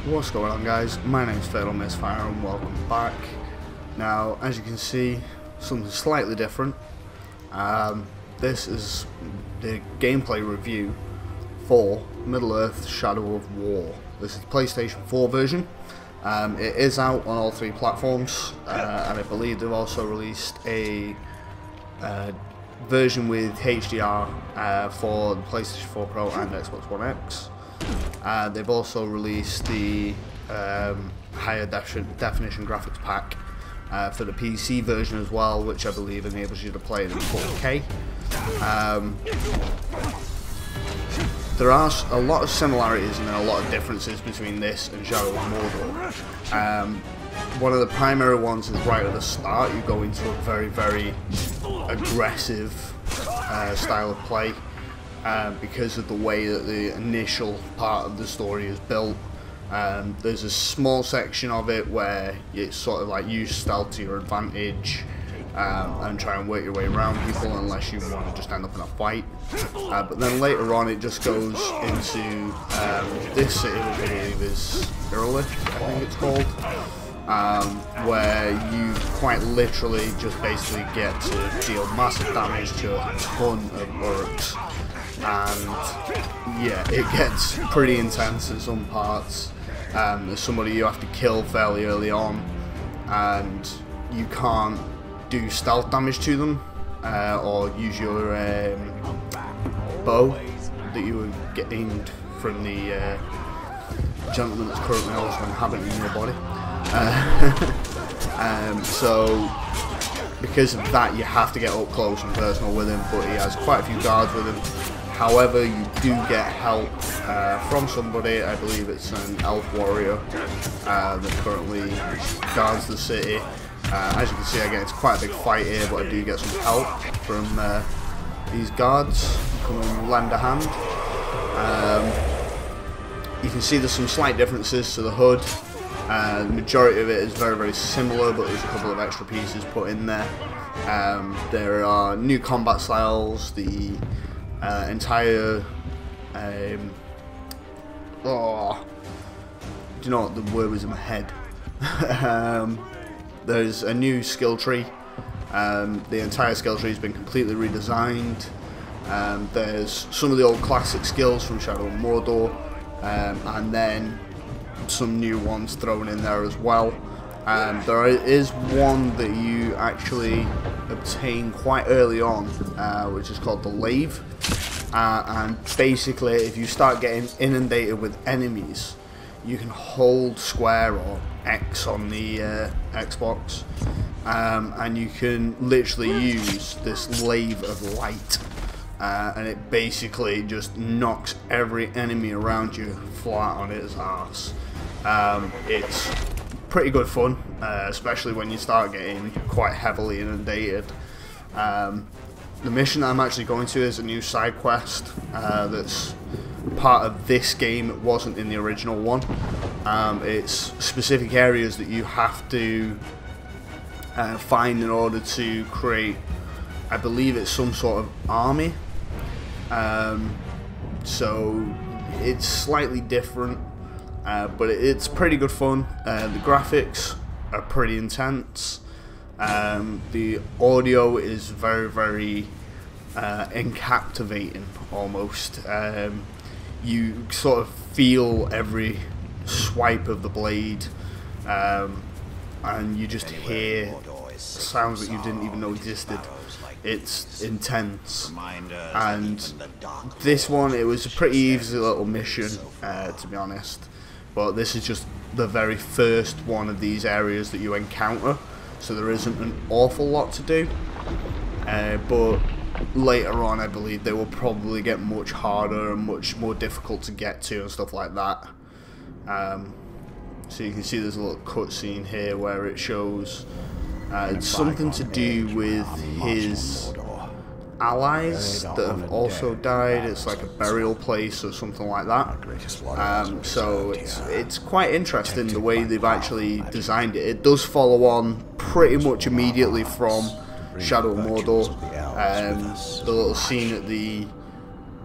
What's going on, guys? My name's Misfire and welcome back. Now, as you can see, something slightly different. This is the gameplay review for Middle-earth: Shadow of War. This is the PlayStation 4 version. It is out on all three platforms, and I believe they've also released a version with HDR for the PlayStation 4 Pro and Xbox One X. They've also released the higher definition graphics pack for the PC version as well, which I believe enables you to play it in 4K. There are a lot of similarities and then a lot of differences between this and Shadow of Mordor. One of the primary ones is right at the start. You go into a very, very aggressive style of play. Because of the way that the initial part of the story is built. There's a small section of it where you sort of like use stealth to your advantage and try and work your way around people unless you want to just end up in a fight. But then later on it just goes into this city, which I believe is Earlich, I think it's called, where you quite literally just basically get to deal massive damage to a ton of orcs. And yeah, it gets pretty intense in some parts. There's somebody you have to kill fairly early on, and you can't do stealth damage to them or use your bow that you were gained from the gentleman that's currently also inhabiting your body. So because of that, you have to get up close and personal with him, but he has quite a few guards with him. However, you do get help from somebody. I believe it's an elf warrior that currently guards the city. As you can see, again, it's quite a big fight here, but I do get some help from these guards who come and lend a hand. You can see there's some slight differences to the HUD. The majority of it is very, very similar, but there's a couple of extra pieces put in there. There are new combat styles. The entire oh, do you know what, the word was in my head. There's a new skill tree. The entire skill tree has been completely redesigned. There's some of the old classic skills from Shadow of Mordor, and then some new ones thrown in there as well. There is one that you actually obtain quite early on, which is called the Lave, and basically if you start getting inundated with enemies, you can hold square or X on the Xbox, and you can literally use this Lave of Light, and it basically just knocks every enemy around you flat on its arse. It's pretty good fun, especially when you start getting quite heavily inundated. The mission that I'm actually going to is a new side quest that's part of this game. It wasn't in the original one. It's specific areas that you have to find in order to create, I believe it's some sort of army. So it's slightly different. But it's pretty good fun. The graphics are pretty intense. The audio is very, very encaptivating almost. You sort of feel every swipe of the blade, and you just hear sounds that you didn't even know existed. It's intense, and this one, it was a pretty easy little mission, to be honest. But this is just the very first one of these areas that you encounter, so there isn't an awful lot to do. But later on, I believe they will probably get much harder and much more difficult to get to and stuff like that. So you can see there's a little cutscene here where it shows it's something to do with his allies that have also died. It's like a burial place or something like that. So it's quite interesting the way they've actually designed it. It does follow on pretty much immediately from Shadow of Mordor. The little scene at the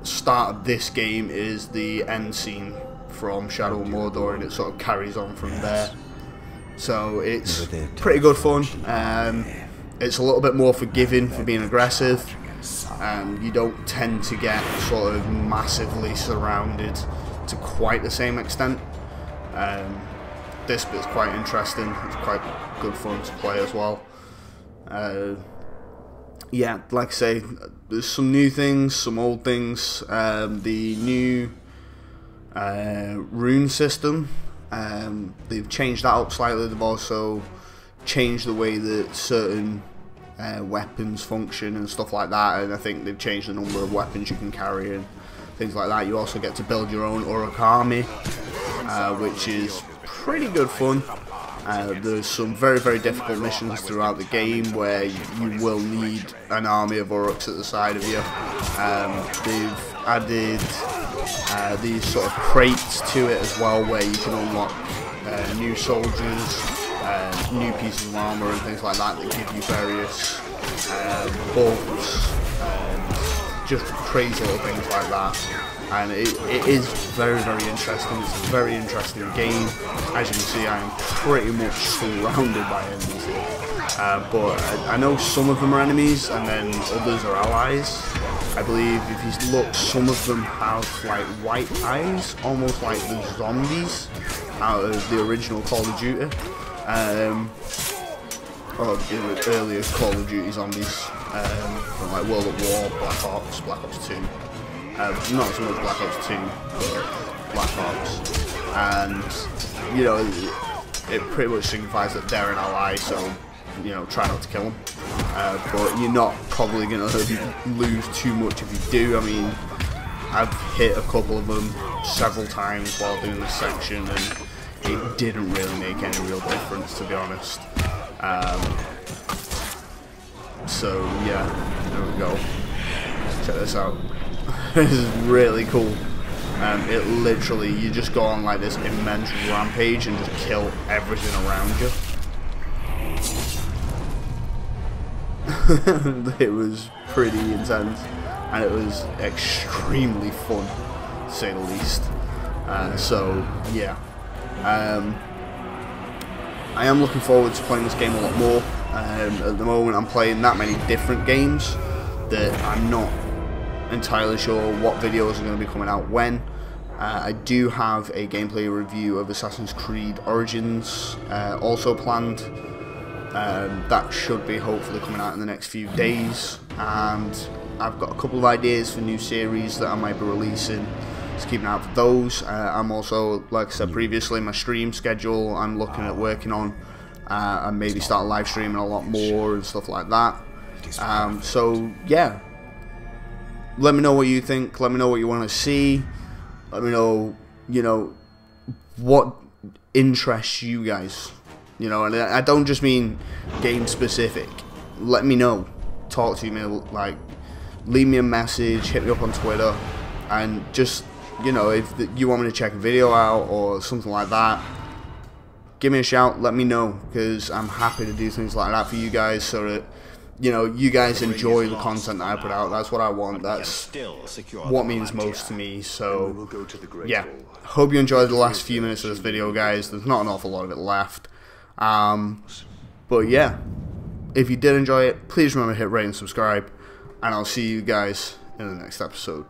start of this game is the end scene from Shadow of Mordor, and it sort of carries on from there. So it's pretty good fun. It's a little bit more forgiving for being aggressive. You don't tend to get sort of massively surrounded to quite the same extent. This bit's quite interesting. It's quite good fun to play as well. Yeah, like I say, there's some new things, some old things. The new rune system, they've changed that up slightly. They've also changed the way that certain weapons function and stuff like that, and I think they've changed the number of weapons you can carry and things like that. You also get to build your own Uruk army, which is pretty good fun. There's some very, very difficult missions throughout the game where you will need an army of Uruks at the side of you. They've added these sort of crates to it as well, where you can unlock new soldiers, new pieces of armor and things like that that give you various buffs, just crazy little things like that. And it is very, very interesting. It's a very interesting game. As you can see, I am pretty much surrounded by enemies here. But I know some of them are enemies and then others are allies. I believe if you look, some of them have like white eyes, almost like the zombies out of the original Call of Duty. Or the earlier Call of Duty zombies from like World at War, Black Ops 2. Not so much Black Ops 2, but Black Ops. And, you know, it pretty much signifies that they're an ally, so, you know, try not to kill them. But you're not probably going to lose too much if you do. I mean, I've hit a couple of them several times while doing this section, and it didn't really make any real difference, to be honest. So, yeah, there we go. Check this out. This is really cool. It literally, you just go on like this immense rampage and just kill everything around you. It was pretty intense, and it was extremely fun, to say the least. So yeah, I am looking forward to playing this game a lot more. At the moment I'm playing that many different games that I'm not entirely sure what videos are going to be coming out when. I do have a gameplay review of Assassin's Creed Origins also planned. That should be hopefully coming out in the next few days, and I've got a couple of ideas for new series that I might be releasing, so keep an eye out for those. I'm also, like I said previously, my stream schedule I'm looking at working on, and maybe start live streaming a lot more and stuff like that. So yeah, let me know what you think, let me know what you want to see, let me know, you know, what interests you guys, you know, and I don't just mean game specific. Let me know, talk to me, like, leave me a message, hit me up on Twitter, and just, you know, if you want me to check a video out or something like that, give me a shout, let me know, because I'm happy to do things like that for you guys, so that, you know, you guys enjoy the content that I put out. That's what I want. That's what means most to me. So, yeah. Hope you enjoyed the last few minutes of this video, guys. There's not an awful lot of it left. But, yeah. If you did enjoy it, please remember to hit rate and subscribe. And I'll see you guys in the next episode.